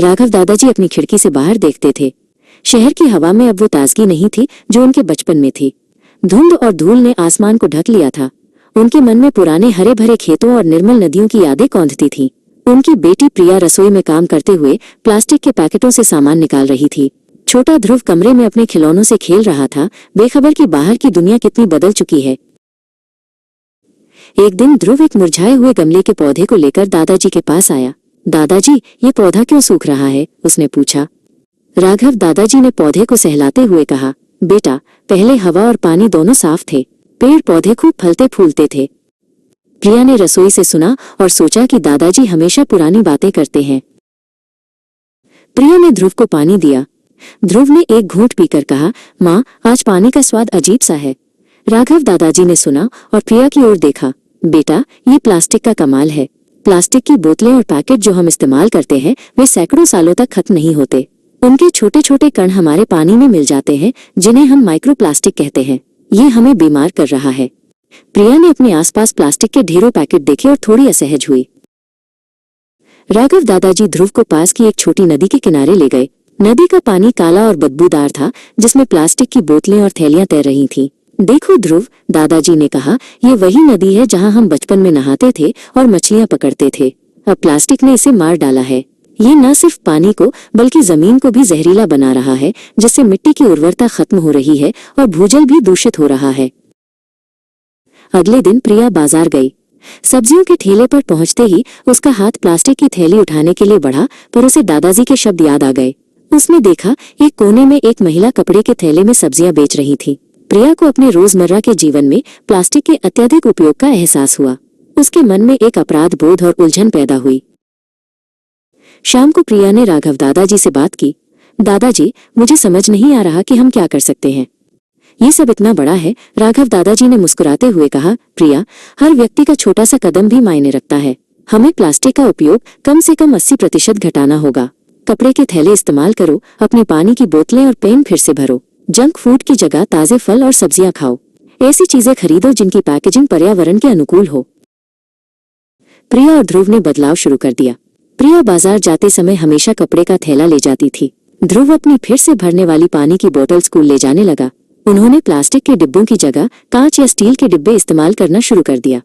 राघव दादाजी अपनी खिड़की से बाहर देखते थे। शहर की हवा में अब वो ताजगी नहीं थी जो उनके बचपन में थी। धुंध और धूल ने आसमान को ढक लिया था। उनके मन में पुराने हरे भरे खेतों और निर्मल नदियों की यादें कौंधती थीं। उनकी बेटी प्रिया रसोई में काम करते हुए प्लास्टिक के पैकेटों से सामान निकाल रही थी। छोटा ध्रुव कमरे में अपने खिलौनों से खेल रहा था, बेखबर कि बाहर की दुनिया कितनी बदल चुकी है। एक दिन ध्रुव एक मुरझाए हुए गमले के पौधे को लेकर दादाजी के पास आया। दादाजी, ये पौधा क्यों सूख रहा है? उसने पूछा। राघव दादाजी ने पौधे को सहलाते हुए कहा, बेटा, पहले हवा और पानी दोनों साफ थे, पेड़ पौधे खूब फलते फूलते थे। प्रिया ने रसोई से सुना और सोचा कि दादाजी हमेशा पुरानी बातें करते हैं। प्रिया ने ध्रुव को पानी दिया। ध्रुव ने एक घूंट पीकर कहा, माँ, आज पानी का स्वाद अजीब सा है। राघव दादाजी ने सुना और प्रिया की ओर देखा। बेटा, ये प्लास्टिक का कमाल है। प्लास्टिक की बोतलें और पैकेट जो हम इस्तेमाल करते हैं वे सैकड़ों सालों तक खत्म नहीं होते। उनके छोटे छोटे कण हमारे पानी में मिल जाते हैं, जिन्हें हम माइक्रोप्लास्टिक कहते हैं। ये हमें बीमार कर रहा है। प्रिया ने अपने आसपास प्लास्टिक के ढेरों पैकेट देखे और थोड़ी असहज हुई। राघव दादाजी ध्रुव को पास की एक छोटी नदी के किनारे ले गए। नदी का पानी काला और बदबूदार था, जिसमें प्लास्टिक की बोतलें और थैलियां तैर रही थीं। देखो ध्रुव, दादाजी ने कहा, ये वही नदी है जहां हम बचपन में नहाते थे और मछलियां पकड़ते थे। अब प्लास्टिक ने इसे मार डाला है। ये न सिर्फ पानी को बल्कि जमीन को भी जहरीला बना रहा है, जिससे मिट्टी की उर्वरता खत्म हो रही है और भूजल भी दूषित हो रहा है। अगले दिन प्रिया बाजार गई। सब्जियों के ठेले पर पहुंचते ही उसका हाथ प्लास्टिक की थैली उठाने के लिए बढ़ा, पर उसे दादाजी के शब्द याद आ गए। उसने देखा, एक कोने में एक महिला कपड़े के थैले में सब्जियां बेच रही थी। प्रिया को अपने रोजमर्रा के जीवन में प्लास्टिक के अत्यधिक उपयोग का एहसास हुआ। उसके मन में एक अपराध बोध और उलझन पैदा हुई। शाम को प्रिया ने राघव दादाजी से बात की। दादाजी, मुझे समझ नहीं आ रहा कि हम क्या कर सकते हैं। ये सब इतना बड़ा है, राघव दादाजी ने मुस्कुराते हुए कहा। प्रिया, हर व्यक्ति का छोटा सा कदम भी मायने रखता है। हमें प्लास्टिक का उपयोग कम से कम 80% घटाना होगा। कपड़े के थैले इस्तेमाल करो, अपनी पानी की बोतलें और पेन फिर से भरो। जंक फूड की जगह ताजे फल और सब्जियां खाओ। ऐसी चीजें खरीदो जिनकी पैकेजिंग पर्यावरण के अनुकूल हो। प्रिया और ध्रुव ने बदलाव शुरू कर दिया। प्रिया बाजार जाते समय हमेशा कपड़े का थैला ले जाती थी। ध्रुव अपनी फिर से भरने वाली पानी की बोतल स्कूल ले जाने लगा। उन्होंने प्लास्टिक के डिब्बों की जगह कांच या स्टील के डिब्बे इस्तेमाल करना शुरू कर दिया।